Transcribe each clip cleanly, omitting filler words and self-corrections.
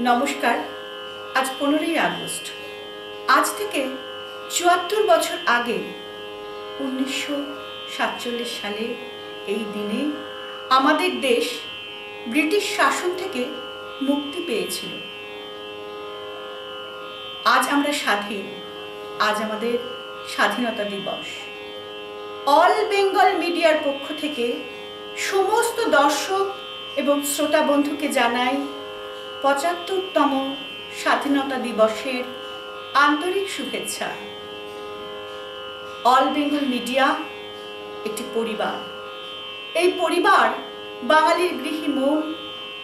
নমস্কার। আজ 15ই আগস্ট। আজ থেকে ৭৪ বছর আগে 1947 সালে এই দিনে আমাদের দেশ ব্রিটিশ শাসন থেকে মুক্তি পেয়েছিল। আজ আমরা স্বাধীন। আজ আমাদের স্বাধীনতা দিবস। অল বেঙ্গল মিডিয়ার পক্ষ থেকে সমস্ত দর্শক এবং শ্রোতা বন্ধুকে জানাই ৭৫তম স্বাধীনতা দিবসের আন্তরিক শুভেচ্ছা। অল বেঙ্গল মিডিয়া একটি পরিবার। এই পরিবার বাঙালির গৃহী মন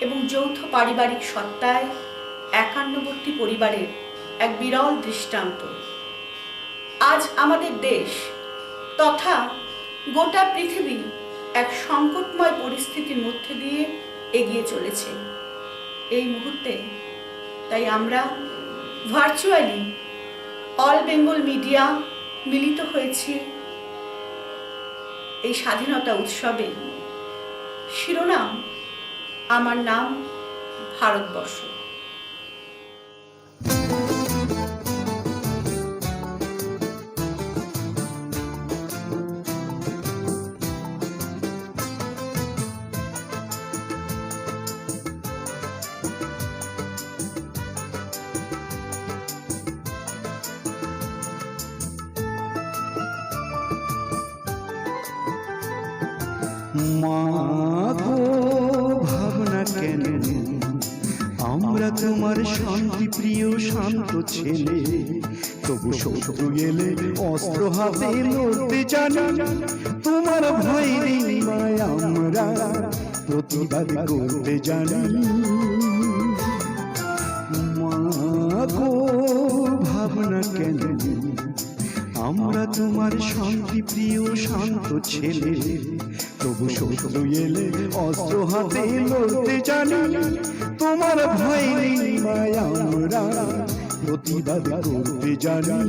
এবং যৌথ পারিবারিক সত্তায় একান্নবর্তী পরিবারের এক বিরল দৃষ্টান্ত। আজ আমাদের দেশ তথা গোটা পৃথিবী এক সংকটময় পরিস্থিতির মধ্যে দিয়ে এগিয়ে চলেছে। এই মুহূর্তে তাই আমরা ভার্চুয়ালি অল বেঙ্গল মিডিয়া মিলিত হয়েছি এই স্বাধীনতা উৎসবে। শিরোনাম আমার নাম ভারতবর্ষ। মাগো ভাবনা কেন, আমরা তোমার শান্তি প্রিয় শান্ত ছেলে, তবু শত্রু এলে অস্ত্র হাতে লড়তে জানি। তোমার ভয় নেই মায়, আমরা প্রতিবাদ করতে জানি। মাগো ভাবনা কেন, আমরা তোমার শান্তি প্রিয় শান্ত ছেলে, তবু শত্রু এলে অস্ত্র হাতে লড়তে জানি। তোমার ভয় নেই মায়, আমরা প্রতিবাদ করতে জানি।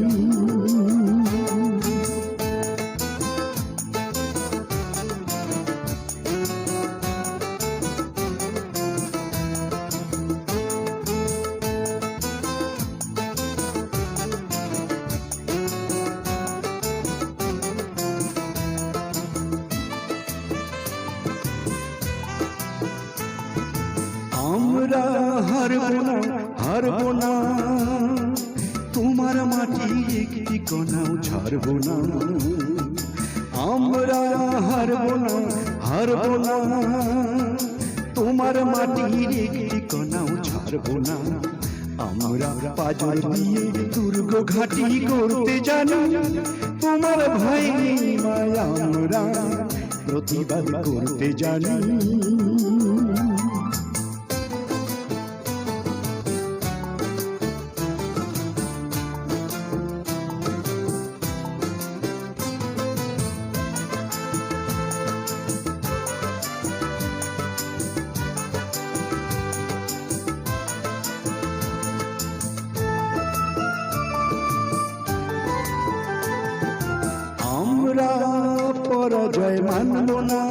আমরা হারব না, হারব না, তোমার মাটি একটি কণাও ছাড়ব না। আমরা হারব না, হারব না, তোমার মাটির একটি কণাও ছাড়ব না। আমরা পাজর দিয়ে দুর্গ ঘাঁটি করতে জানি। তোমার ভয় নেই মায়, আমরা প্রতিবাদ করতে জানি। আমরা পরাজয় মানব না,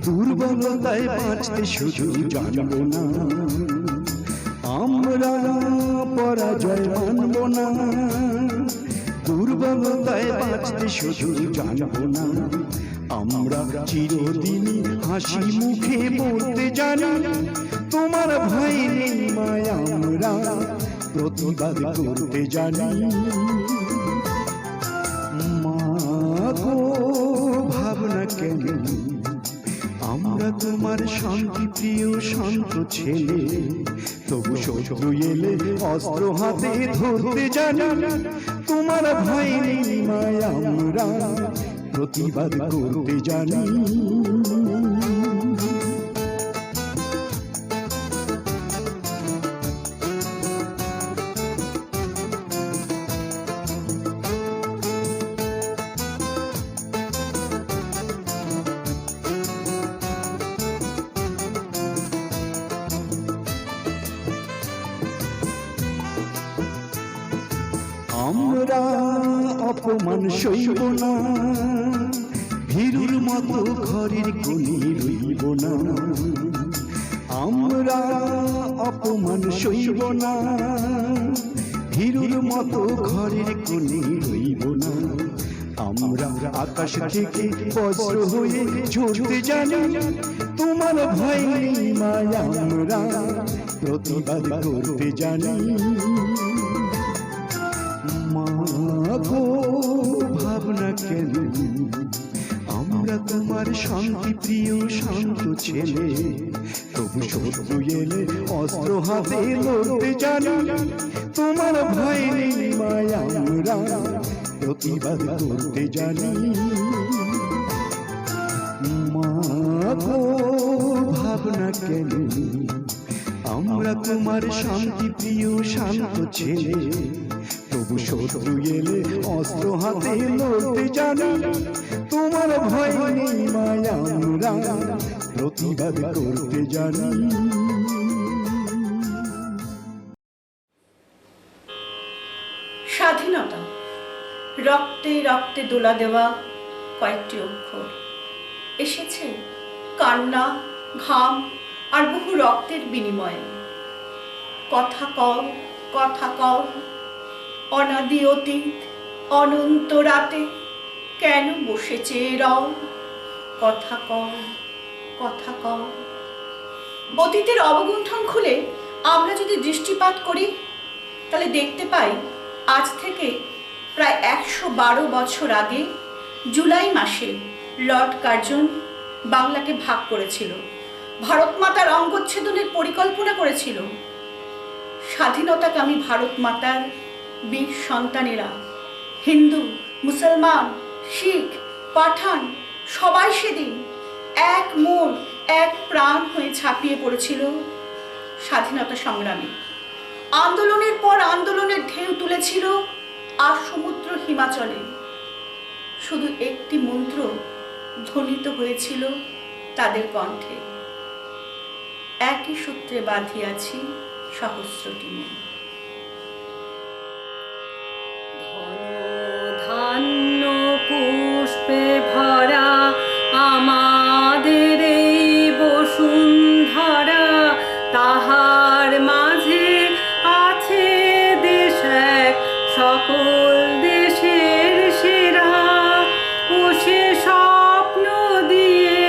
দুর্বলতায় বাঁচতে শুধু জানব না। আমরা পরাজয় মানব না, দুর্বলতায় বাঁচতে শুধু জানব না। আমরা চিরদিনই হাসি মুখে বলতে জানি। তোমার ভয় নেই মায়, আমরা প্রতিবাদ করতে জানি। মাগো ভাবনা কেন, আমরা তোমার শান্তি প্রিয় শান্ত ছেলে, তবু শত্রু এলে অস্ত্র হাতে ধরতে জানি। তোমার ভয় নেই মায়, আমরা প্রতিবাদ করতে জানি। আমরা অপমান সইব না, ভীরুর মতো ঘরের কোণে রইব না। আমরা অপমান সইব না, ভীরুর মতো ঘরের কোণে রইব না। আমরা আকাশ থেকে বজ্র হয়ে ঝরতে জানি, তোমার ভয় নেই মায়া, আমরা প্রতিবাদ করতে জানি। মা গো ভাবনা কেন, আমরা তোমার শান্তি প্রিয় শান্ত ছেলে, তবু শত্রু এলে অস্ত্র হাতে লড়তে জানি, তোমার ভয় নেই মায়া, আমরা প্রতিবাদ করতে জানি। মা গো ভাবনা কেন, আমরা তোমার শান্তি প্রিয় শান্ত ছেলে, তবু শত্রু এলে অস্ত্র হাতে লড়তে জানি, তোমার ভয় নেই মায়া, আমরা প্রতিবাদ করতে জানি। স্বাধীনতা রক্তে রক্তে দোলা দেওয়া কয়েকটি অক্ষর, এসেছে কান্না, ঘাম আর বহু রক্তের বিনিময়ে। কথা কও, কথা কও, অনাদি অতীত অনন্ত রাতে কেন বসেছে রও, কথা কও, কথা কও। অতীতের অবগুণ্ঠন খুলে আমরা যদি দৃষ্টিপাত করি, তাহলে দেখতে পাই আজ থেকে প্রায় 112 বছর আগে জুলাই মাসে লর্ড কার্জন বাংলাকে ভাগ করেছিল, ভারত মাতার অঙ্গচ্ছেদনের পরিকল্পনা করেছিল। স্বাধীনতাকামী ভারত মাতার বীর সন্তানেরা, হিন্দু, মুসলমান, শিখ, পাঠান সবাই সেদিন এক মন এক প্রাণ হয়ে ঝাঁপিয়ে পড়েছিল স্বাধীনতা সংগ্রামে। আন্দোলনের পর আন্দোলনের ঢেউ তুলেছিল আর সমুদ্র হিমাচলে। শুধু একটি মন্ত্র ধ্বনিত হয়েছিল তাদের কণ্ঠে, একই সূত্রে বাঁধিয়াছি সহস্রটি মন। ধান্য পুষ্পে ভরা আমাদের এই বসুন্ধরা, তাহার মাঝে আছে দেশ এক সকল দেশের সেরা, ও সে স্বপ্ন দিয়ে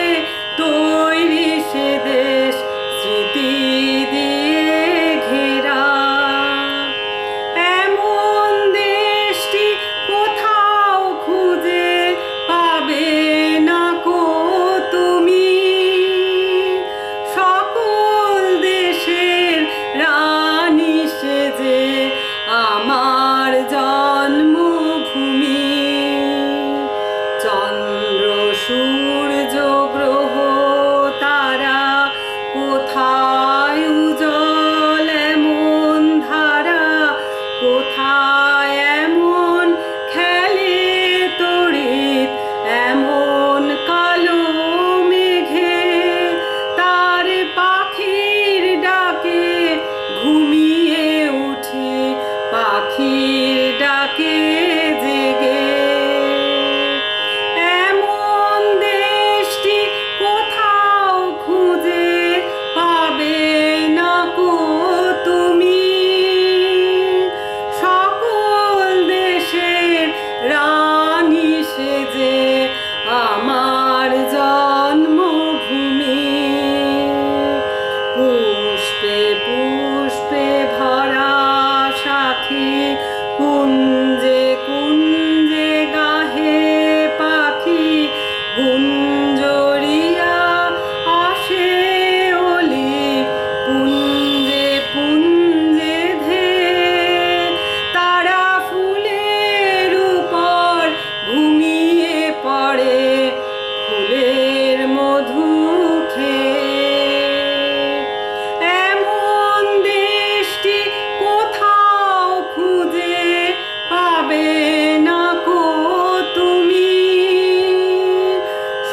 তৈরি সে দেশ স্মৃতি দিয়ে ঘেরা। এমন দেশটি কোথাও খুঁজে পাবে না কো তুমি, সকল দেশের রানী সেজে আমার জন্মভূমি। চন্দ্র সূর্য গ্রহ তারা কোথায় উজ্জ্বল এমন ধারা, কোথায় এমন খেলে তড়িৎ এমন কালো মেঘে, তার পাখির ডাকে ঘুমিয়ে উঠি, পাখির ডাকে জেগে। এমন দেশটি কোথাও খুঁজে পাবে না কো তুমি, সকল দেশের রানী সেজে আমার জন্মভূমি। পুষ্পে পুষ্পে ভরা সাথী, কুঞ্জে কুঞ্জে গাহে পাখি, গুঞ্জরিয়া আসে ওলি, পুঞ্জে পুঞ্জে ধে, তারা ফুলের উপর ঘুমিয়ে পড়ে ফুলের মধু খেয়ে। এমন দেশটি কোথাও খুঁজে পাবে না কো তুমি,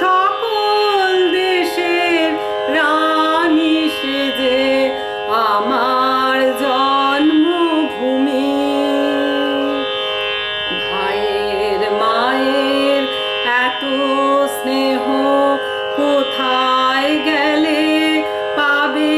সকল দেশের রানী সেজে আমার জন্মভূমি। ভাইয়ের মায়ের এত স্নেহ কোথায় গেলে পাবে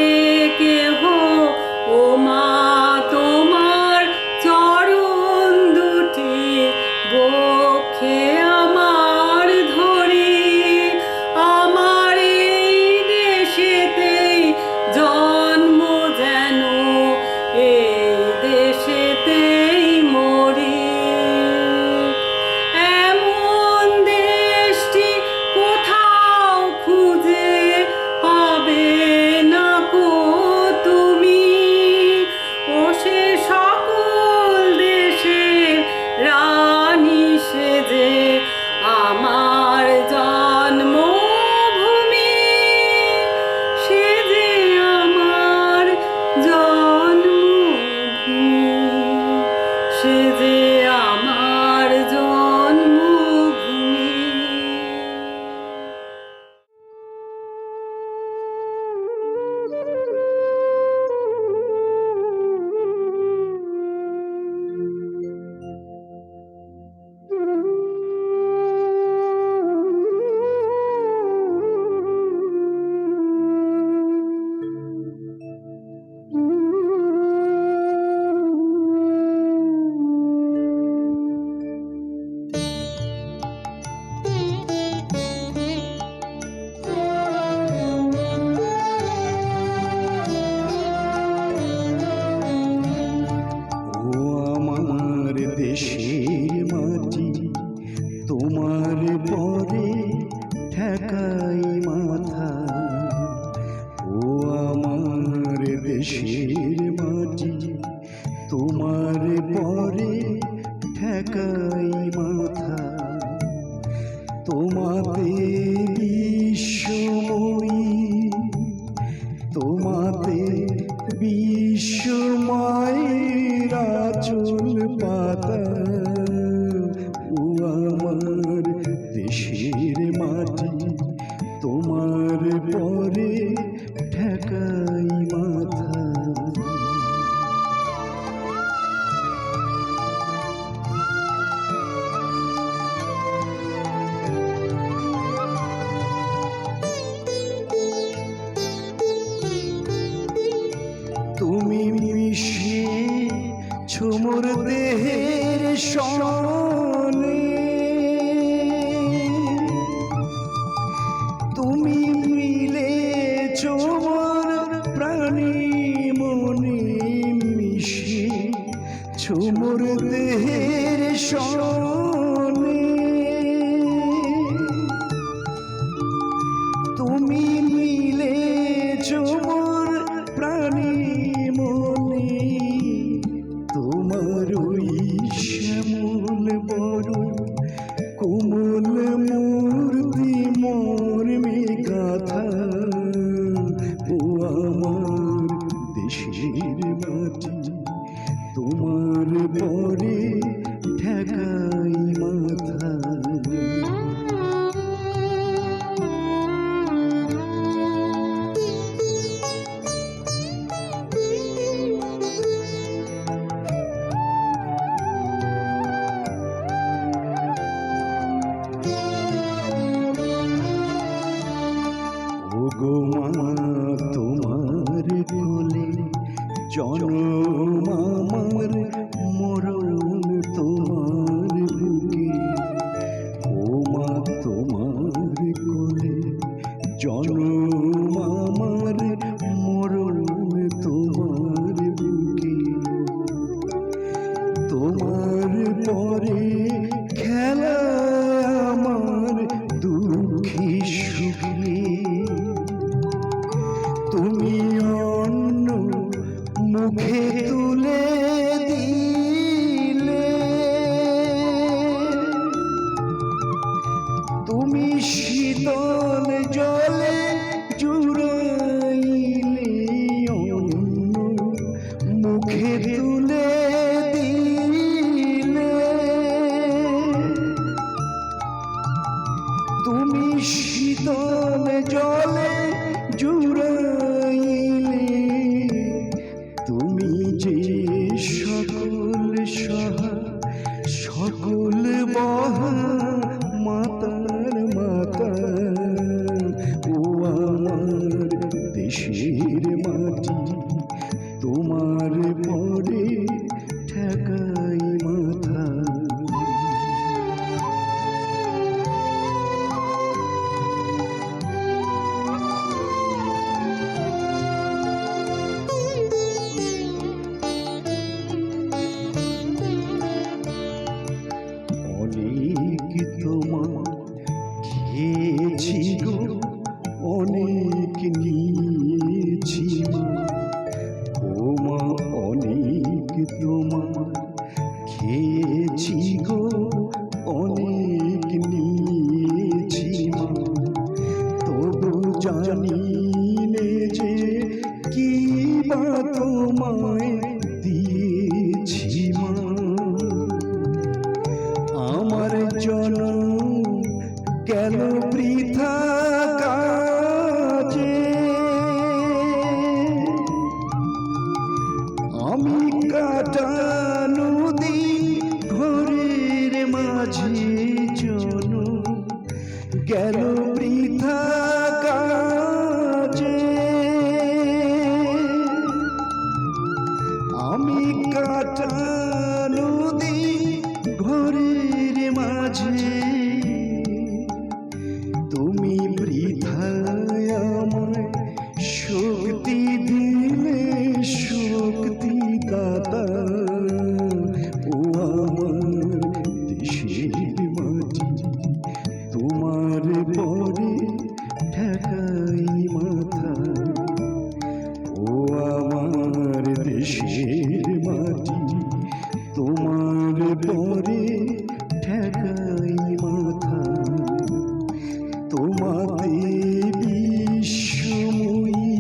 পরে ঠেকাই মাথা, ও আমার দেশের মাটি, তোমার পরে ঠেকাই মাথা। তোমাতে বিশ্বময়ী, তোমাতে বিশ্বময়ের আঁচল পাতা, ও আমার দেশের মাটি, তোমার পরে ঠেকাই মাথা। তুমি মিশিয়েছ মোর দেহের সনে, তুমি মিলেছ মোর প্রাণী মনে, মিশিয়েছ মোর দেহের সনে। তুমি মিলেছ মোর প্রাণী মনে, তোমার ওই শ্যামল বরণ কোমল মূর্তি মর্মে গাথা, ও আমার দেশের মাটি, তোমার পরে ঠেকাই মাথা। ওগো মা তোমার কোলে জনম আমার, মরণ তোমার বুকে। ও মা তোমার কোলে জনম আমার, মরণ তোমার বুকে। তোমার পরে খেলা আমার দুঃখী সুখী, তুমি অন্য মুখে তুলে দিলে, তুমি শীতল জলে জুড়াইলে, অন্য মুখে তুলে দিলে। তুমি শীতল জলে জুড়াইলে, তুমি যে সকল সহা সকল বহা মাতার মাতা, ও আমার দেশের মাটি, তোমার পরে ঠেকাই মাথা। অনেক তোমার খেয়েছি গো, অনেক নিয়েছি মা, ও মা অনেক তোমার খেয়েছি গো, অনেক নিয়েছি মা। তবু জানি নে যে কি বা তোমায় দিয়েছি মা। আমার জনম গেল বৃথা কাজে, আমি কাটানো দিন ঘরের মাঝে জনম গেল বৃথা কাজে। আমি কাটানো দিন ঘরের মাঝে, তুমি বৃথায় আমায় শক্তি দিলে, শক্তি দাতা, ও আমার দেশের মাটি, পরে ঠেকাই মাথা, ও আমার দেশের মাটি, তোমার পরে ঠেকাই মাথা। তোমাতে বিশ্বময়ী,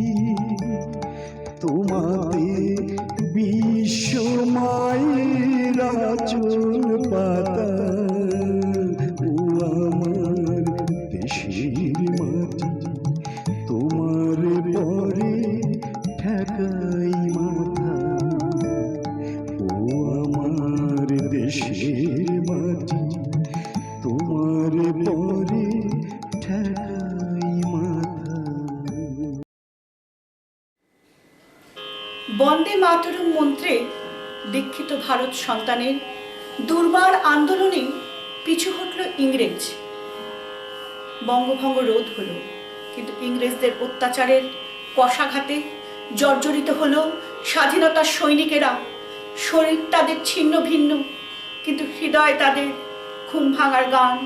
তোমাতে বিশ্বমায়ের আঁচল পাতা, ও আমার দেশের মাটি, তোমার পরে ঠেকাই মাথা, ও আমার দেশের মাটি, তোমার পরে ঠেকাই মাথা। বন্দে মাতরম মন্ত্রে দীক্ষিত ভারত সন্তানের দুর্বার আন্দোলনে পিছু হটল ইংরেজ। বঙ্গভঙ্গ রোধ হলো, কিন্তু ইংরেজদের অত্যাচারের কষাঘাতে জর্জরিত হলো স্বাধীনতার সৈনিকেরা। শরীর তাদের ছিন্ন ভিন্ন, কিন্তু হৃদয় তাদের ঘুম ভাঙার গান,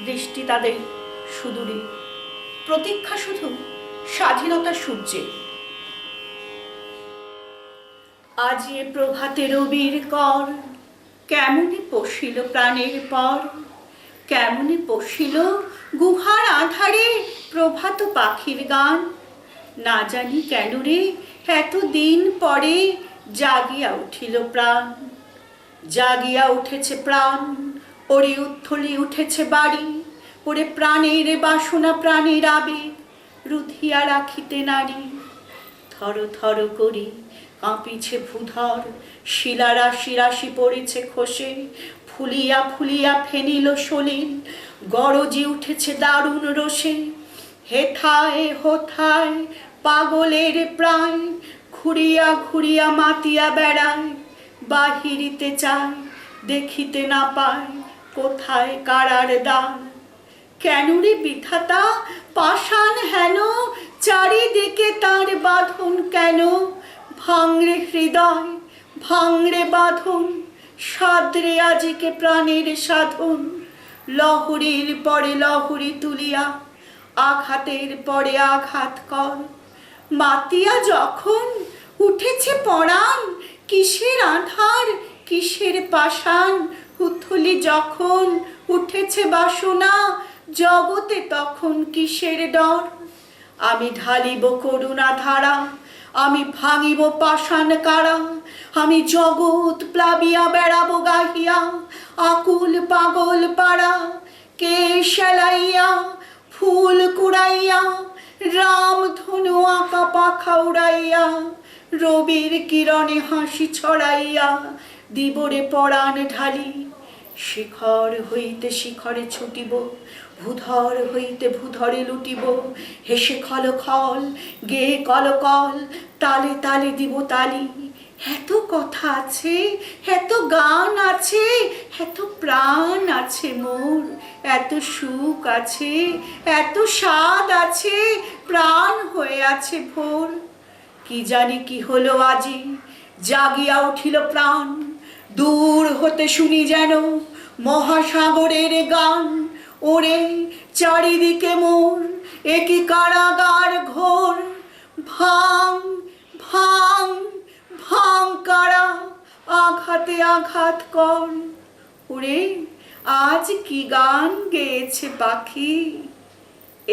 দৃষ্টি তাদের সুদূরে, প্রতীক্ষা শুধু স্বাধীনতার সূর্যে। আজ এ প্রভাতে রবির কর, কেমনে পশিল প্রাণের পর, কেমনে পশিল গুহার আধারে প্রভাত পাখির গান। না জানি কেন রে এতদিন পরে জাগিয়া উঠিল প্রাণ, জাগিয়া উঠেছে প্রাণ, ওরে উত্থলি উঠেছে বাড়ি, ওরে প্রাণের বাসনা প্রাণের আবেগ রুধিয়া রাখিতে নারী। থর থর করি কাঁপিছে ভূধর, শিলা রাশি রাশি পড়েছে খসে, ফুলিয়া ফুলিয়া ফেনিল সলিল, গরজি উঠেছে দারুণ রোষে। হেথায় হোথায় পাগলের প্রায়, ঘুরিয়া ঘুরিয়া মাতিয়া বেড়ায়, বাহিরিতে চায় দেখিতে না পায় কোথায় কারার দ্বার। কেন রে বিধাতা পাষাণ হেন, চারিদিকে তার বাঁধন কেন? ভাঙরে হৃদয় ভাঙরে বাঁধন, সাদরে আজিকে প্রাণের সাধন। লহরীর পরে লহরী তুলিয়া আঘাতের পরে আঘাত কর। মাতিয়া যখন উঠেছে পরাণ, কিসের আধার কিসের পাষাণ। উথলি যখন উঠেছে বাসনা, জগতে তখন কিসের ডর। আমি ঢালিব করুণা ধারা, আমি ভাঙিব পাষাণ কারা। আমি জগৎ প্লাবিয়া বেড়াবো গাহিয়া, আকুল পাগল পাড়া। কে সেলাইয়া ফুল কুড়াইয়া, রাম ধনু আঁকা পাখা উড়াইয়া, রবির কিরণে হাসি ছড়াইয়া দিবরে পরাণ ঢালি। শিখর হইতে শিখরে ছুটিব, ভূধর হইতে ভূধরে লুটিব। হেসে খল খল গে কল কল, তালে তালে দিব তালি। এত কথা আছে, এত গান আছে, এত প্রাণ আছে মোর, এত সুখ আছে, এত স্বাদ আছে, প্রাণ হয়ে আছে ভোর। কি জানি কি হলো আজি, জাগিয়া উঠিল প্রাণ। দূর হতে শুনি যেন মহাসাগরের গান। ওরে চারিদিকে মোর একই কারাগার ঘোর। ভাঙ ভাঙ ভাঙ কারা, আঘাতে আঘাত কর। ওরে আজ কি গান গেয়েছে পাখি,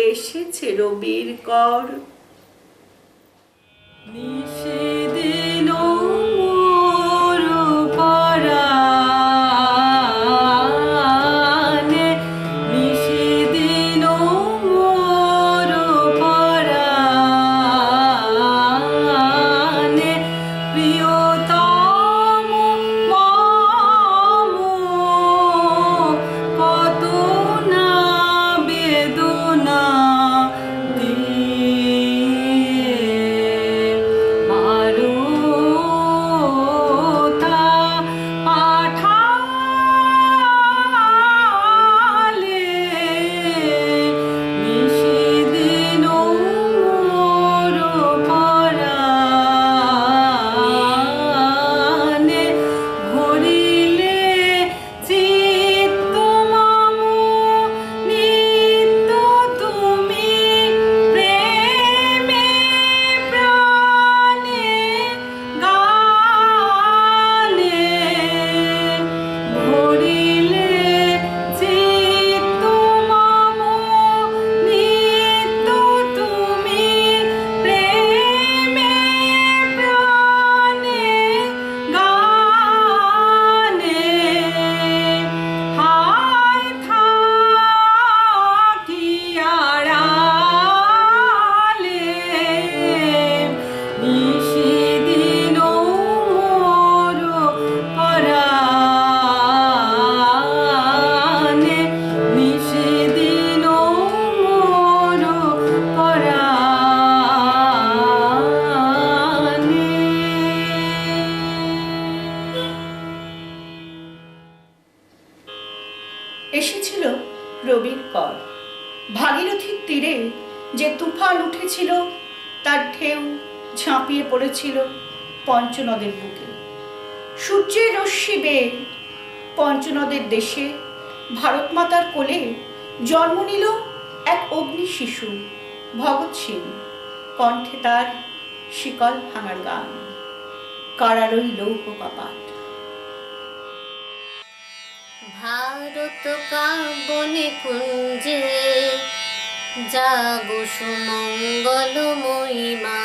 এসেছে রবির কর। নিষেদিন মোর পরাণে, নিষেদিন মোর পরাণে, প্রিয়তম মম কত না বেদনা দিয়ে। মারো ভাগীরথীর তীরে যে তুফান উঠেছিল তার ঢেউ ঝাঁপিয়ে পড়েছিল পঞ্চনদের বুকে। সূর্যের রশ্মি বেয়ে পঞ্চনদের দেশে ভারত মাতার কোলে জন্ম নিল এক অগ্নি শিশু ভগৎ সিং। কণ্ঠে তার শিকল ভাঙার গান, কারারই লৌহ কপাট। ভারত কাবনে কুঞ্জে জাগো সুমঙ্গলময়ী মা।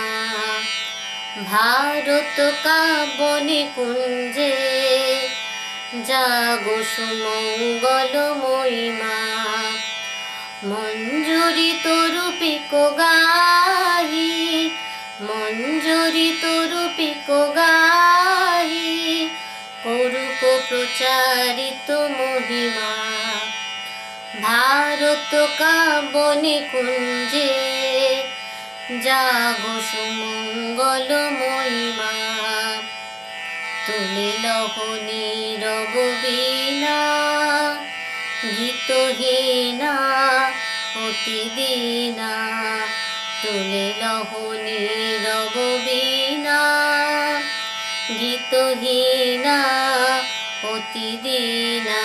ভারত কাবনে কুঞ্জে জাগো সুমঙ্গলময়ী মা। মঞ্জুরি তরুপি গাহি, মঞ্জুরি তরুপি গাহি, করুক প্রচারিত মহিমা। ভারত কাবনে কুঞ্জে জাগো সুমঙ্গলময়ী মা। তুলে লহ নীরব বীণা, গীতহীনা অতি দীনা। তুলে লহ নীরব বীণা, গীতহীনা অতি দীনা।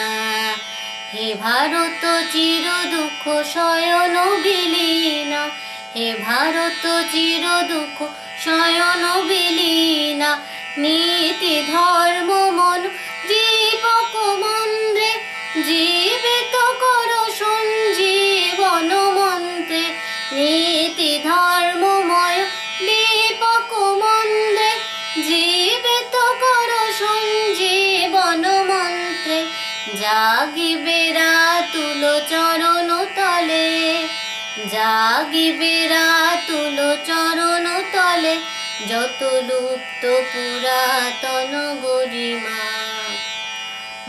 হে ভারত চির দুঃখ শয়ন বিলীনা, হে ভারত চির দুঃখ শয়ন বিলীনা। নীতি ধর্ম মন জীবক মন্ত্রে, জীবিত কর সঞ্জীবন মন্ত্রে। নীতি ধর্মময় দীপক মন্ত্রে, জীবিত কর সঞ্জীবন মন্ত্রে। জাগিবে রাতুল চরণ তলে, জাগিবে রাতুল চরণ তলে। যত লুপ্ত পুরাতন গরিমা।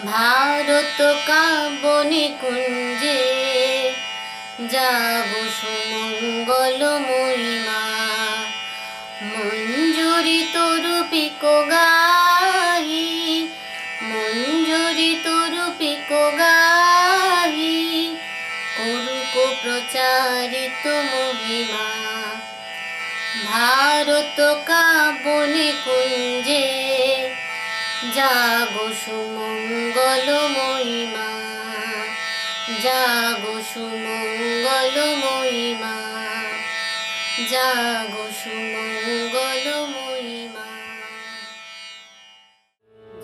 ভারত কাবনে কুঞ্জে জাগো সুমঙ্গলময়ী মা। মঞ্জুরি তরুপি গাহি, মঞ্জুরি তরুপি গাহি, করুক প্রচারিত মহিমা। ভারত কাবনে কুঞ্জে জাগো সুমঙ্গলময়ী মা। জাগো সুমঙ্গলময়ী মা, জাগো সুমঙ্গলময়ী মা।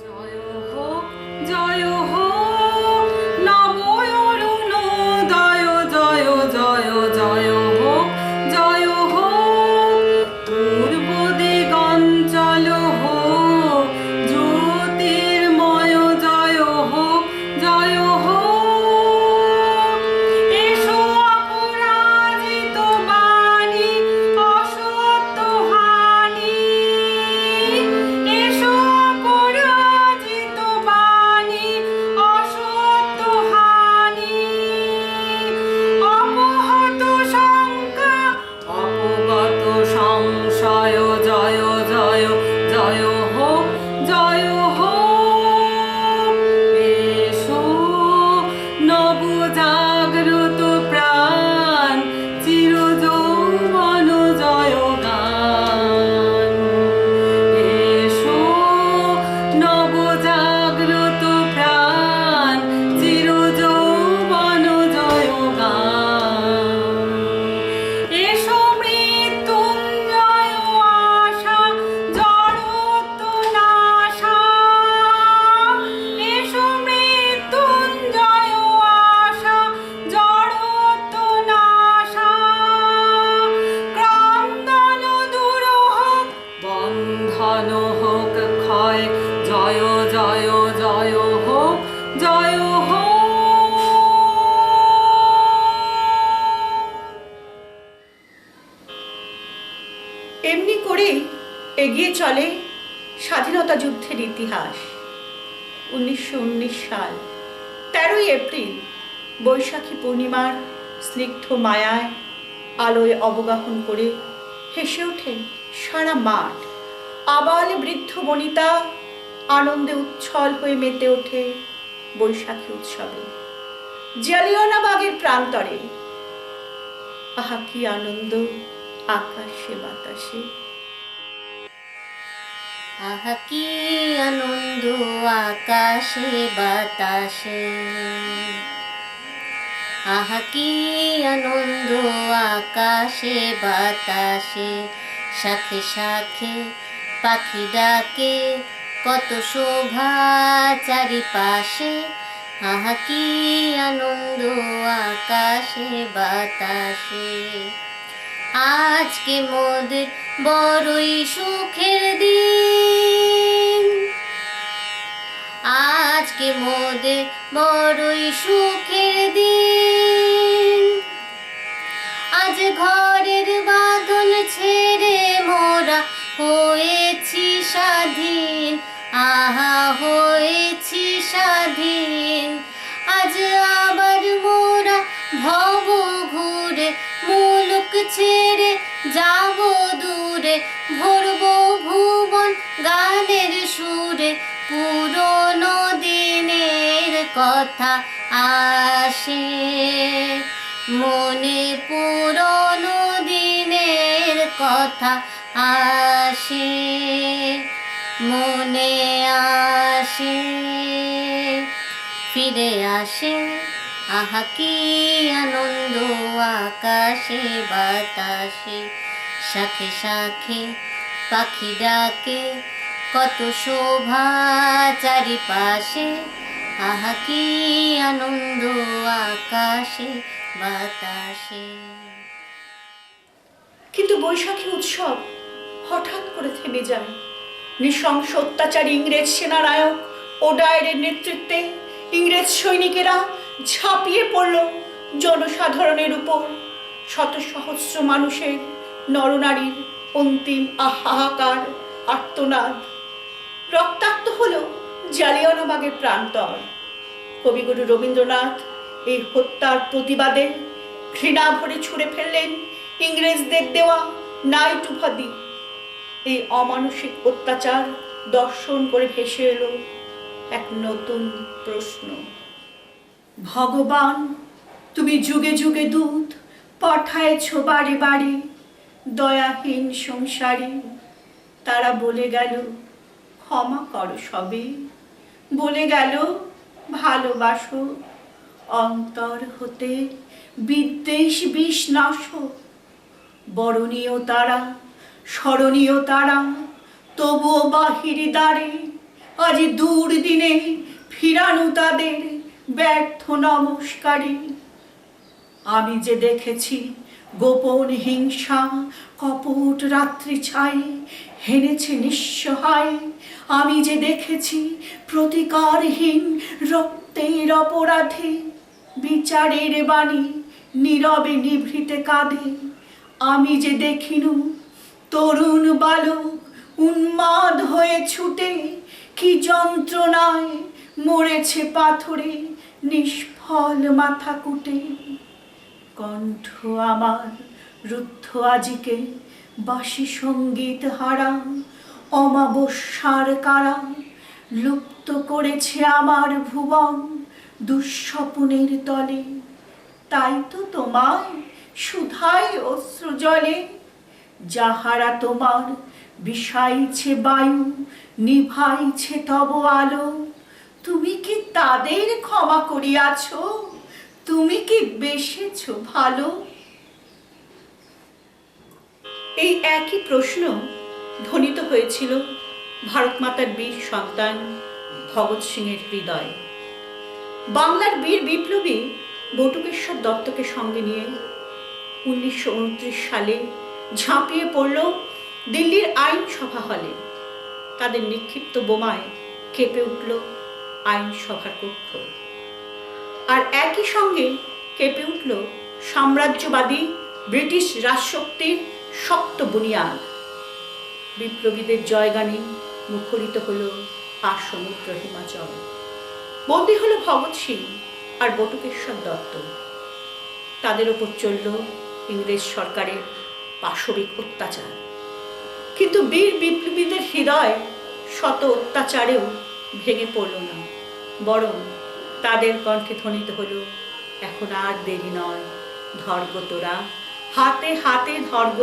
জয় হোক, জয় হোক নব অরুণোদয়। জয় জয় জয় হোক, জয় হোক পূর্ব দিগঞ্চল হোক জ্যোতির্ময়। জয় হোক, জয় হোক। এসো অপরাজিত বাণী অসত্য হানি, এসো অপরাজিত বাণী অসত্য হানি। অপহত শঙ্কা অপগত সংশয়। জয় জয় জয় হোক, জয় হোক। এসো নব জাগ্রত প্রাণ চির যৌবন জয় গান। এসো নব জাগ্রত প্রাণ চির যৌবন জয় গান। এসো মৃত্যুঞ্জয় আশা জড়ত্ব নাশা, এসো মৃত্যুঞ্জয় আশা জড়ত্ব নাশা। ক্রন্দন দূর হোক, বন্ধন হোক ক্ষয়। জয় জয় জয় হোক, জয় হোক। এমনি করেই এগিয়ে চলে স্বাধীনতা যুদ্ধের ইতিহাস। 1919 সাল 13ই এপ্রিল বৈশাখী পূর্ণিমার স্নিগ্ধ মায়ায় আলোয় অবগাহন করে হেসে ওঠে সারা মাঠ। আবাল বৃদ্ধ বনিতা আনন্দে উচ্ছল হয়ে মেতে ওঠে বৈশাখী উৎসবে। জালিয়ানওয়ালাবাগের প্রান্তরে আহা কি আনন্দ আকাশে বাতাসে। আহা কি আনন্দ আকাশে বাতাসে, আহা কি আনন্দ আকাশে বাতাসে, শাখে শাখে পাখি ডাকে, কত শোভা চারিপাশে, আহা কি আনন্দ আকাশে বাতাসে। আজকে মোদের বড়ই সুখের দিন, আজকে মোদের বড়ই সুখের দিন, আজ ঘরের বাঁধন ছেড়ে মোরা হয়েছি স্বাধীন, আহা হয়েছি স্বাধীন। আজ আবার মোরা ভব ঘুরে মুলুক ছেড়ে যাব দূরে, ভরব ভুবন গানের সুরে, পুরনো দিনের কথা আসে মনে, পুরনো দিনের কথা আসে মনে, আসে ফিরে আসে, আহা কি আনন্দ আকাশে বাতাসে, শাখে শাখে পাখি ডাকে, কত শোভা চারিপাশে, আহা কি আনন্দ আকাশে বাতাসে। কিন্তু বৈশাখী উৎসব হঠাৎ করে থেমে যায়। নৃশংস অত্যাচারী ইংরেজ সেনানায়ক ওডায়ারের নেতৃত্বে ইংরেজ সৈনিকেরা ঝাঁপিয়ে পড়ল জনসাধারণের উপর। শত সহস্র মানুষের, নরনারীর অন্তিম হাহাকার, আর্তনাদ। রক্তাক্ত হলো জালিয়ানবাগের প্রান্তর। কবিগুরু রবীন্দ্রনাথ এই হত্যার প্রতিবাদে ঘৃণা ভরে ছুঁড়ে ফেললেন ইংরেজদের দেওয়া নাইট উপাধি। এই অমানসিক অত্যাচার দর্শন করে ভেসে এলো এক নতুন প্রশ্ন। ভগবান, তুমি যুগে যুগে দূত পাঠায়েছ বাড়ি বাড়ি, দয়াহীন সংসারী তারা বলে গেল ক্ষমা করো সবে, বলে গেল ভালোবাসো, অন্তর হতে বিদ্বেষ বিষ নাশো। বরণীয় তারা, স্মরণীয় তারা, তবুও বাহির দ্বারে আজ দূর দিনে ফিরানো তাদের ব্যর্থ নমস্কারী। আমি যে দেখেছি গোপন হিংসা, কপট রাত্রি ছাই হেনেছে নিঃসহায়। আমি যে দেখেছি প্রতিকারহীন রক্তের অপরাধে বিচারের বাণী নীরবে নিভৃতে কাঁদে। আমি যে দেখিনু তরুণ বালক উন্মাদ হয়ে ছুটে কি যন্ত্রণায় মরেছে পাথরে নিষ্ফল মাথা কুটে। কণ্ঠ আমার রুদ্ধ আজিকে বাসি সঙ্গীত হারা, অমাবস্যার কারা লুপ্ত করেছে আমার ভুবন দুঃস্বপ্নের তলে। তাই তো তোমায় সুধাই অশ্রু জলে, যাহারা তোমার বিষাইছে বায়ু, নিভাইছে তব আলো। তুমি কি তাদের ক্ষমা করিয়াছ? তুমি কি বেসেছ ভালো? এই একই প্রশ্ন ধ্বনিত হয়েছিল ভারত মাতার বীর সন্তান ভগৎ সিংয়ের হৃদয়ে। বাংলার বীর বিপ্লবী বটুকেশ্বর দত্তকে সঙ্গে নিয়ে 1929 সালে ঝাঁপিয়ে পড়ল দিল্লির আইনসভা হলে। তাদের নিক্ষিপ্ত বোমায় কেঁপে উঠল আইনসভার কক্ষ। আর একই সঙ্গে কেঁপে উঠল সাম্রাজ্যবাদী ব্রিটিশ রাজশক্তির শক্ত বুনিয়াদ। বিপ্লবীদের জয়গানে মুখরিত হল আসমুদ্র হিমাচল। বন্দী হলো ভগৎ সিং আর বটুকেশ্বর দত্ত। তাদের ওপর চলল ইংরেজ সরকারের পাশবিক অত্যাচার। কিন্তু বীর বিপ্লবীদের হৃদয় শত অত্যাচারেও ভেঙে পড়ল না, বরং তাদের কণ্ঠে ধ্বনিত হলো এখন আর দেরি নয়, ধর্গ তোরা, হাতে হাতে ধরব,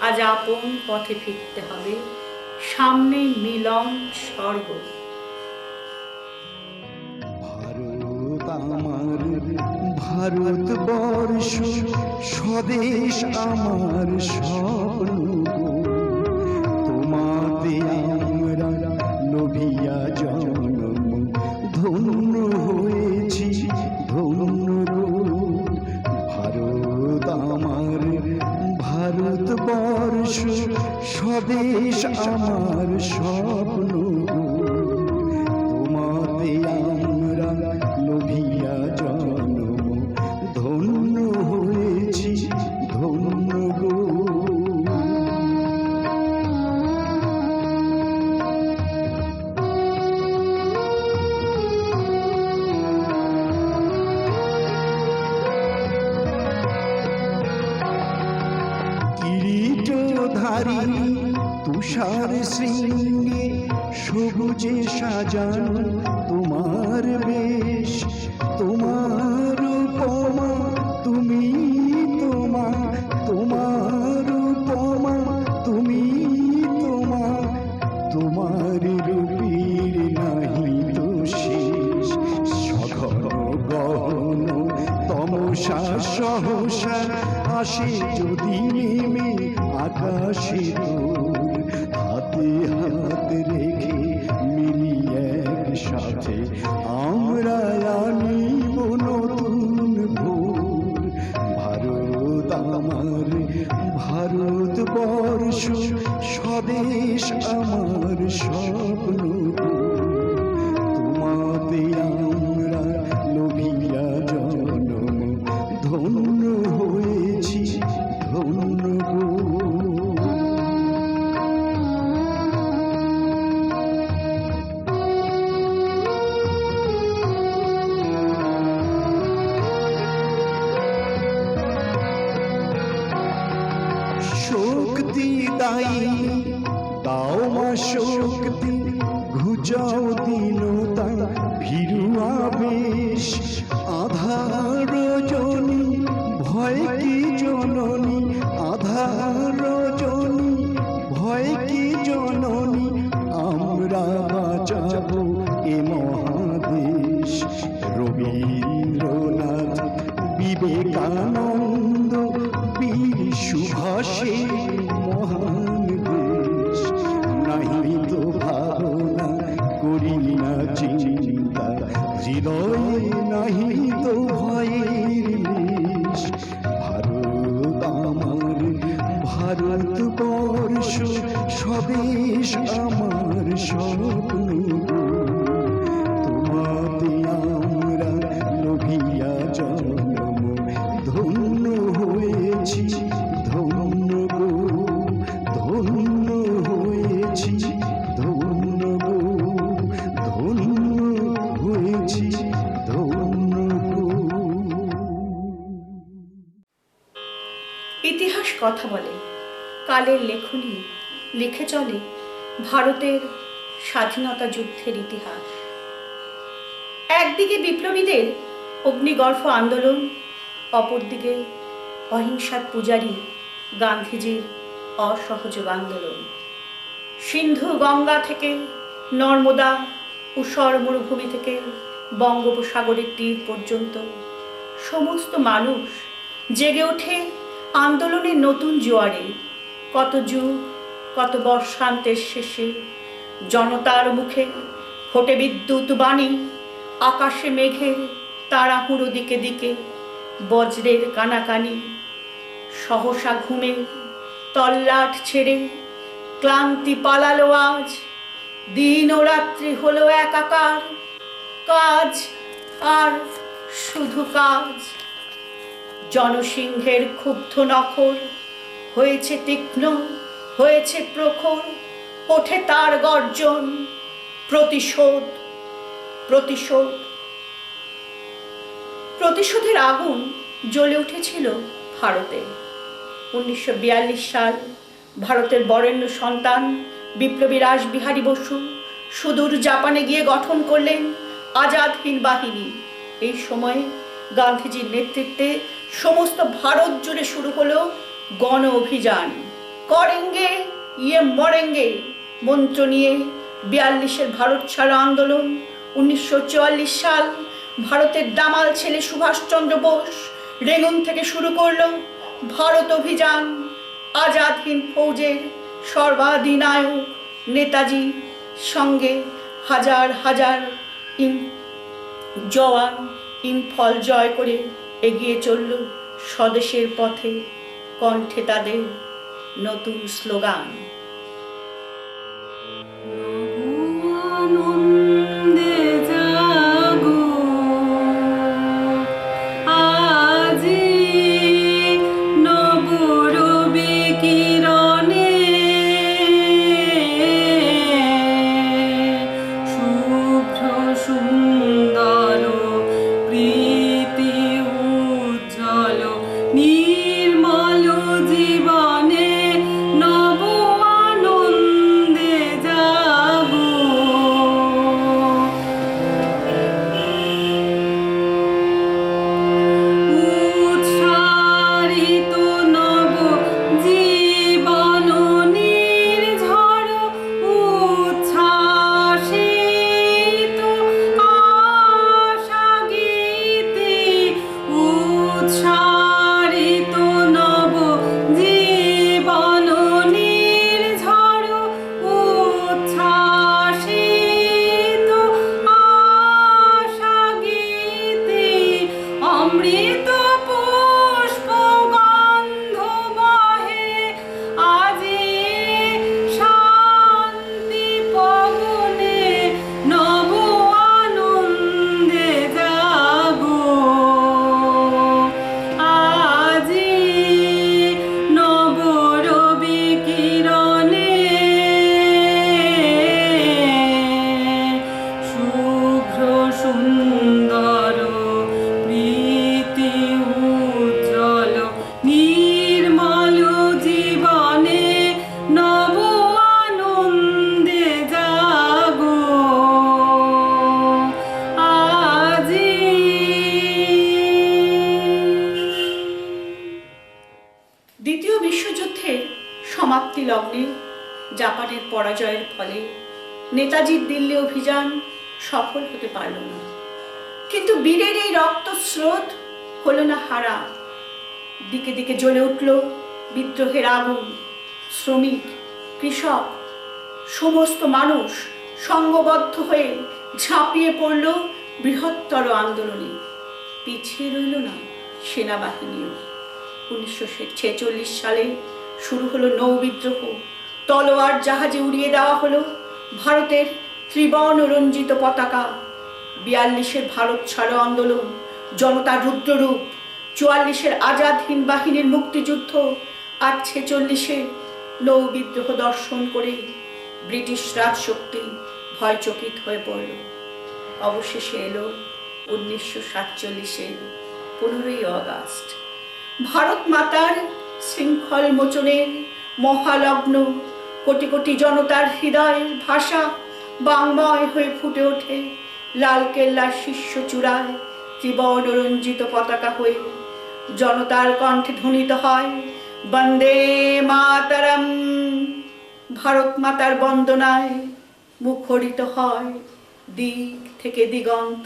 আজ আপন পথে ফিরতে হবে, সামনে মিলন স্বর্গ। ভারত আমার, ভারতবর্ষ স্বদেশ আমার স্বপ্ন গো। তোমাতে আমরা লোভিয়া জন্ম, ধন্য হয়েছি ধন্য গো। ভারত আমার, ভারতবর্ষ স্বদেশ আমার স্বপ্ন গো। তোমাতে আমরা লোভিয়া জন্ম, ধন্য হয়েছি ধন্য গো। কিরীটধারী তুষার শৃঙ্গে সবুজে সাজানো তোমার বেশ, তোমার উপমা তুমি তোমা, তোমার উপমা তুমি তোমা, তোমার রূপের নাহি তো শেষ। সঘন গহন তমসা সহসা আসে যদি নেমে আকাশে তোর, হাতে হাত রেখে মিলি একসাথে আমরা আনিব নতুন ভোর। ভারত আমার, ভারতবর্ষ স্বদেশ আমার স্বপ্ন গো। তোমাতে আমরা লোভিয়া জন্ম, ধন্য হয়েছি ধন্য গো। শক্তি দায়ী দাও মা শক্তি, ঘুচাও দীনতা ভীরু আবেশ। আধার রজনী ভয় কি জননী, আধার রজনী ভয় কি জননী, আমরা বাঁচাবো এ মহাদেশ। রবীন্দ্রনাথ বিবেকানন্দ বীর সুভাষের মহান দেশ। নাহি তো ভাবনা করি না চিন্তা, হৃদয়ে নাহি তো ভয়ের লেশ। ভারত আমার, ভারতবর্ষ স্বদেশ আমার স্বপ্ন গো। তোমাতে আমরা লোভিয়া জন্ম, ধন্য হয়েছি ধন্য গো। ধন্য হয়েছি ধন্য গো, ধন্য হয়েছি ধন্য গো। ইতিহাস কথা বলে, কালের লেখনী লিখে চলে ভারতের স্বাধীনতা যুদ্ধের ইতিহাস। একদিকে বিপ্লবীদের অগ্নিগর্ভ আন্দোলন, অপরদিকে অহিংসার পূজারী গান্ধীজির অসহযোগ আন্দোলন। সিন্ধু গঙ্গা থেকে নর্মদা, ঊষর মরুভূমি থেকে বঙ্গোপসাগরের তীর পর্যন্ত সমস্ত মানুষ জেগে ওঠে আন্দোলনের নতুন জোয়ারে। কত যুগ, কত বর্ষান্তের শেষে জনতার মুখে ফোটে বিদ্যুৎ বাণী, আকাশে মেঘের তাড়াহুড়ো দিকে দিকে বজ্রের কানাকানি। সহসা ঘুমে তল্লাট ছেড়ে ক্লান্তি পালালো আজ, দিন ও রাত্রি হলো একাকার, কাজ আর শুধু কাজ। জনসিংহের ক্ষুব্ধ নখর হয়েছে তীক্ষ্ণ, হয়েছে প্রখর, ওঠে তার গর্জন, প্রতিশোধ প্রতিশোধ। প্রতিশোধের আগুন জ্বলে উঠেছিল ভারতে। 1942 সাল ভারতের বরেণ্য সন্তান বিপ্লবী রাসবিহারী বসু সুদূর জাপানে গিয়ে গঠন করলেন আজাদ হিন্দ বাহিনী। এই সময়ে গান্ধীজির নেতৃত্বে সমস্ত ভারত জুড়ে শুরু হলো গণ অভিযান। করেঙ্গে ইয়ে মরেঙ্গে মন্ত্র নিয়ে 42-এর ভারত ছাড়ো আন্দোলন। 1944 সাল ভারতের দামাল ছেলে সুভাষচন্দ্র বোস রেঙ্গুন থেকে শুরু করলো ভারত অভিযান। আজাদ হিন্দ ফৌজের সর্বাধিনায়ক নেতাজি সঙ্গে হাজার হাজার জওয়ান ইম্ফল জয় করে এগিয়ে চলল স্বদেশের পথে। কণ্ঠে তাদের নতুন স্লোগান। আনন্দে জাগো আজি নবরবি কিরণে শুভ্র সুন্দর প্রীতি উজ্জ্বল নির্মল জীবনে নব আনন্দে জাগো। উৎসারিত নব জীবন নির্ঝর উচ্ছ্বাসিত আশা গীতে উৎসারিত নব জীবন নির্ঝর উচ্ছ্বাসিত আশা গীতে অমৃত পুষ্প গন্ধ বহে আজি শান্তি পবনে নব আনন্দে জাগো আজি নবরবি কিরণে শুভ্র সুন্দর প্রীতি উজ্জ্বল নির্মল জীবনে নব আনন্দে জাগো আজি। দ্বিতীয় বিশ্বযুদ্ধের সমাপ্তি লগ্নে জাপানের পরাজয়ের ফলে নেতাজির দিল্লি অভিযান সফল হতে পারল না। কিন্তু বীরের এই রক্তস্রোত হলো না হারা। দিকে দিকে জ্বলে উঠল বিদ্রোহের আগুন। শ্রমিক, কৃষক, সমস্ত মানুষ সংঘবদ্ধ হয়ে ঝাঁপিয়ে পড়ল বৃহত্তর আন্দোলনে। পিছিয়ে রইল না সেনাবাহিনীও। 1946 সালে শুরু হলো নৌ বিদ্রোহ। তলোয়ার জাহাজে উড়িয়ে দেওয়া হলো ভারতের ত্রিবর্ণ রঞ্জিত পতাকা। 42-এর ভারত ছাড়ো আন্দোলন, জনতার রুদ্ররূপ। 44-এর আজাদ হিন্দ বাহিনীর মুক্তিযুদ্ধ আর 46-এর নৌ বিদ্রোহ দর্শন করে ব্রিটিশ রাজশক্তি ভয়চকিত হয়ে পড়ল। অবশেষে এলো 1947-এর 15ই আগস্ট। ভারত মাতার শৃঙ্খল মোচনের মহালগ্ন। কোটি কোটি জনতার হৃদয়ের ভাষা বাংময় হয়ে ফুটে ওঠে লালকেল্লার শীর্ষ চূড়ায় ত্রিবর্ণ রঞ্জিত পতাকা হয়ে। জনতার কণ্ঠে ধ্বনিত হয় বন্দে মাতরম। ভারত মাতার বন্দনায় মুখরিত হয় দিক থেকে দিগন্ত।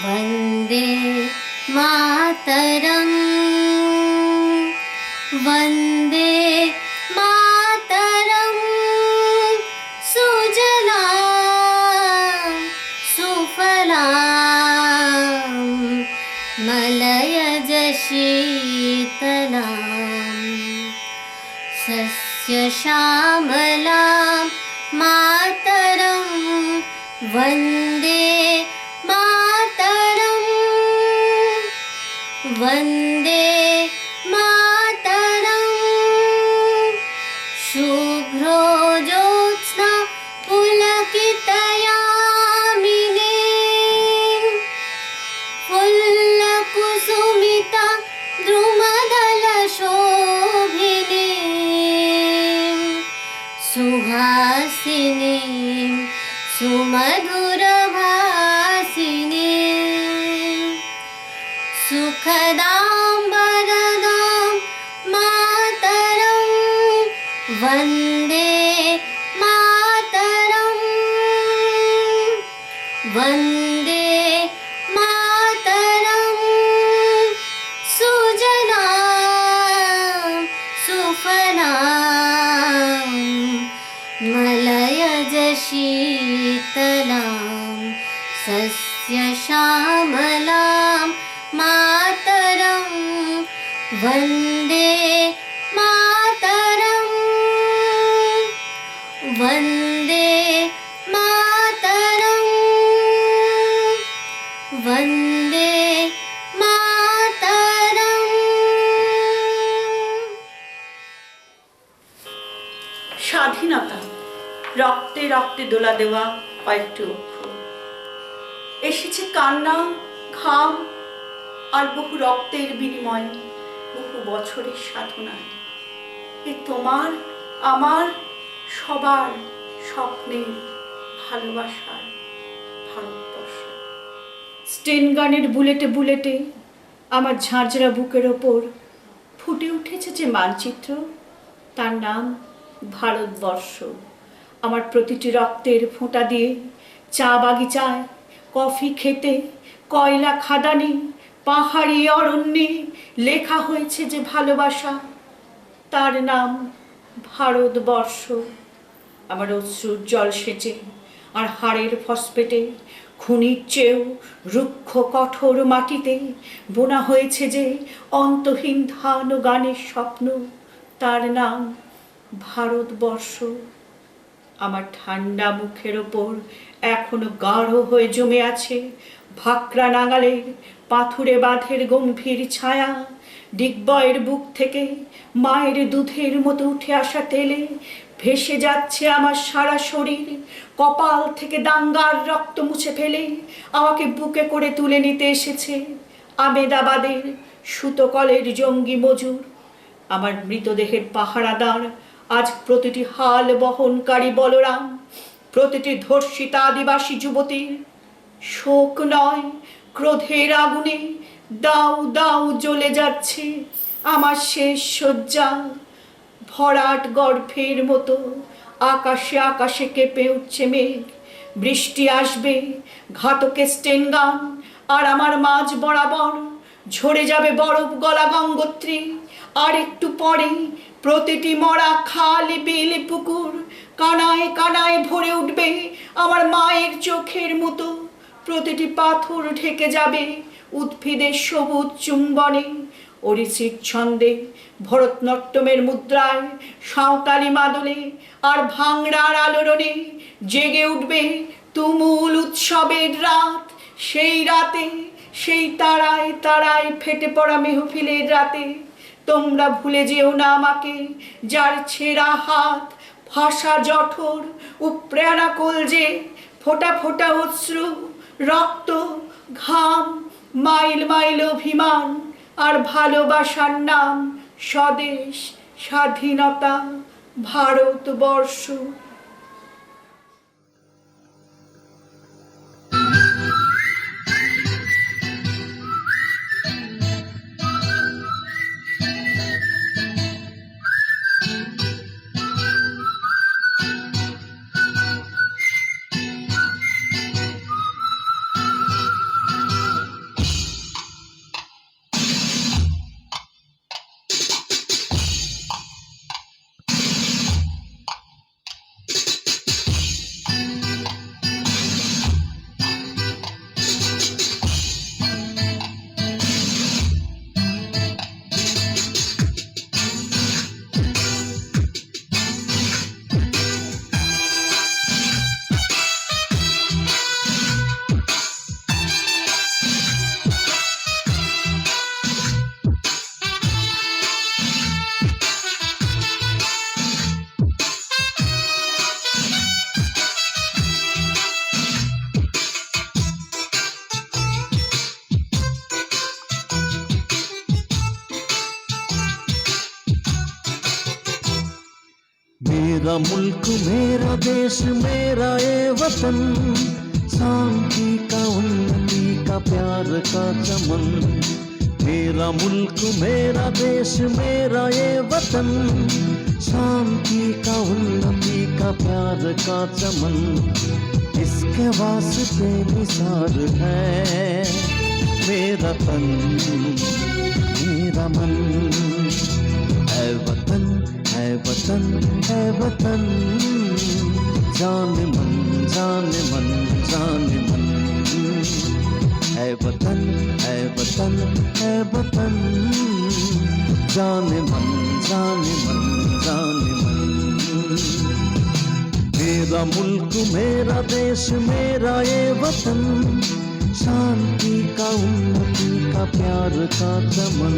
वन्दे मातरं वन्दे मातरं सुजलां सुफलां मलयज शीतलां सस्यश्यामलां मातरं वन्दे वन्दे मातरं शुभ्रो ज्योत्स्ना पुलकितयामिनी फुल्लकुसुमिता द्रुमदलशोभिनी सुहासिनी सुमधुरभासिनी सुखदां वरदां मातरं वन्दे मातरं वन्दे मातरं सुजलां सुफलां मलयज शीतलां सस्यश्यामलां मातरं वन्दे मातरं वन्दे मातरं वन्दे मातरं। স্বাধীনতা রক্তে রক্তে দোলা দেওয়া কয়েকটি অক্ষর, এসেছে কান্না, ঘাম আর বহু রক্তের বিনিময়ে, বহু বছরের সাধনায়। এ তোমার আমার সবার স্বপ্নের ভালোবাসার ভারতবর্ষ। স্টেন গানের বুলেটে বুলেটে আমার ঝাঁঝরা বুকের ওপর ফুটে উঠেছে যে মানচিত্র, তার নাম ভারতবর্ষ। আমার প্রতিটি রক্তের ফোঁটা দিয়ে চা বাগিচায়, কফি খেতে, কয়লা খাদানে, পাহাড়ি অরণ্যে লেখা হয়েছে যে ভালোবাসা, তার নাম ভারতবর্ষ। আমার অশ্রুর জল সেচে আর হাড়ের ফসফেটে, খুনির চেয়েও রুক্ষ কঠোর মাটিতে বোনা হয়েছে যে অন্তহীন ধান ও গানের স্বপ্ন, তার নাম ভারতবর্ষ। আমার ঠান্ডা মুখের ওপর এখনো গাঢ় হয়ে জমে আছে ভাকরা নাগালের পাথুরে বাঁধের গম্ভীর ছায়া। ডিগবয়ের বুক থেকে মায়ের দুধের মতো উঠে আসা তেলে ভেসে যাচ্ছে আমার সারা শরীর। কপাল থেকে দাঙ্গার রক্ত মুছে ফেলে আমাকে বুকে করে তুলে নিতে এসেছে আমেদাবাদের সুতোকলের জঙ্গি মজুর। আমার মৃতদেহের পাহারাদার আজ প্রতিটি হাল বহনকারী বলরাম, প্রতিটি ধর্ষিতা আদিবাসী যুবতীর। শোক নয়, ক্রোধের আগুনে দাউ দাউ জ্বলে যাচ্ছে আমার শেষ শয্যা। ভরাট গর্ভের মতো আকাশে আকাশে কেঁপে উঠছে মেঘ। বৃষ্টি আসবে, ঘাতকের স্টেন গান আর আমার মাঝ বরাবর ঝরে যাবে বরফ গলা গঙ্গোত্রী। আর একটু পরে প্রতিটি মরা খাল, বিল, পুকুর কানায় কানায় ভরে উঠবে আমার মায়ের চোখের মতো। প্রতিটি পাথর ঢেকে যাবে উদ্ভিদের সবুজ চুম্বনে। ওড়িশির ছন্দে, ভরতনাট্যমের মুদ্রায়, সাঁওতালি মাদলে আর ভাংড়ার আলোড়নে জেগে উঠবে তুমুল উৎসবের রাত। সেই রাতে, সেই তারায় তারায় ফেটে পড়া মেহফিলের রাতে তোমরা ভুলে যেও না আমাকে, যার ছেঁড়া হাত, ফাঁসা জঠর, উপড়ে আনা কলজে, ফোঁটা ফোঁটা অশ্রু, রক্ত, ঘাম, মাইল মাইল অভিমান আর ভালোবাসার নাম স্বদেশ, স্বাধীনতা, ভারতবর্ষ। मेरा मुल्क मेरा देश मेरा ये वतन, शांति का उन्नति का प्यार का चमन, मेरा मुल्क मेरा देश मेरा ये वतन, शांति का उन्नति का प्यार का चमन, इसके वास्ते निसार है मेरा तन मेरा मन। है वतन है वतन है वतन, जान मन जान मन जान मन। है वतन है वतन है वतन, जान मन जान मन जान मन। मेरा मुल्क मेरा देश मेरा ये वतन, शांति का उन्नति का प्यार का चमन।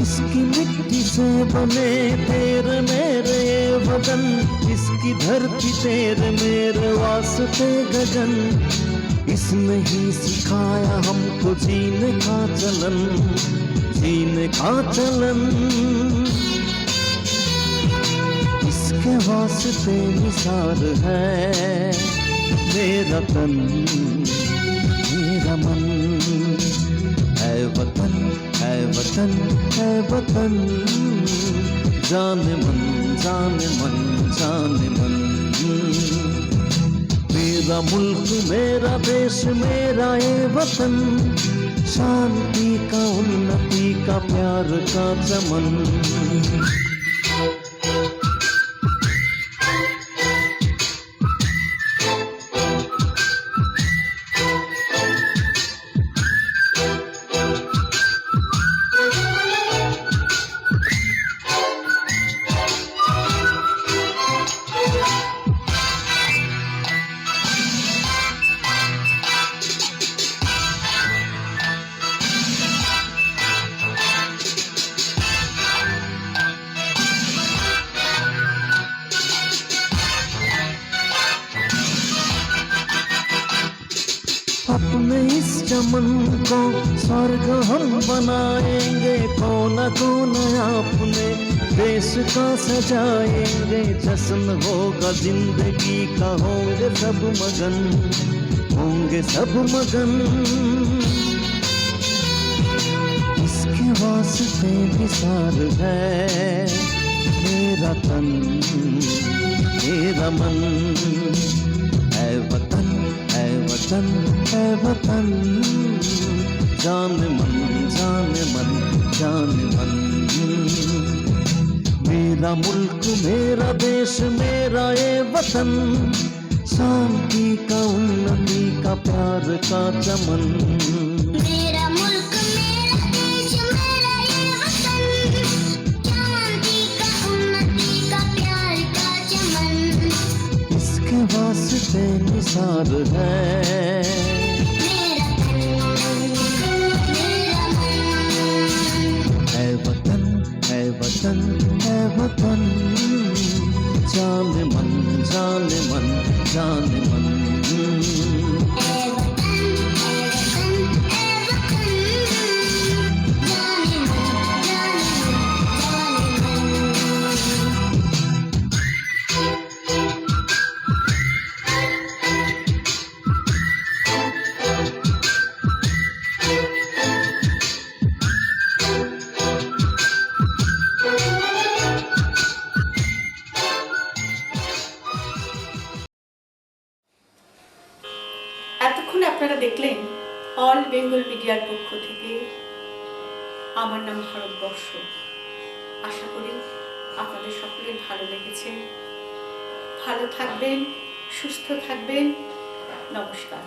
इसकी मिट्टी से बने तेरे मेरे वतन, इसकी धरती तेरे मेरे वास्ते गगन। इसने ही सिखाया हमको जीने का चलन, जीने का चलन। इसके वास्ते निसार है मेरा तन मेरा मन। है वतन है वतन है वतन, जान मन जान मन जान मन। मेरा मुल्क मेरा देश मेरा ये वतन, शांति का उन्नति का प्यार का चमन। अपने इस चमन को स्वर्ग हम बनाएंगे, कोना कोना अपने देश का सजाएंगे। जश्न होगा जिंदगी का, होंगे सब मगन होंगे सब मगन। इसके वास्ते निसार है मेरा तन मेरा मन। है वतन है वतन है वतन, जान मन जान मन जान मन। मेरा मुल्क मेरा देश मेरा ये वतन, शांति का उन्नति का प्यार का चमन। मेरा मुल्क मेरा देश मेरा ये वतन, शांति का उन्नति का प्यार का चमन। इसके वास्ते निसार है मेरा तन मेरा मन। है वतन है वतन है वतन, जान मन जान मन जान मन। ए वतन ए वतन जाने मन जाने मन। এতক্ষণ আপনারা দেখলেন অল বেঙ্গল মিডিয়ার পক্ষ থেকে আমার নাম ভারতবর্ষ। আশা করি আপনাদের সকলের ভালো লেগেছে। ভালো থাকবেন, সুস্থ থাকবেন। নমস্কার।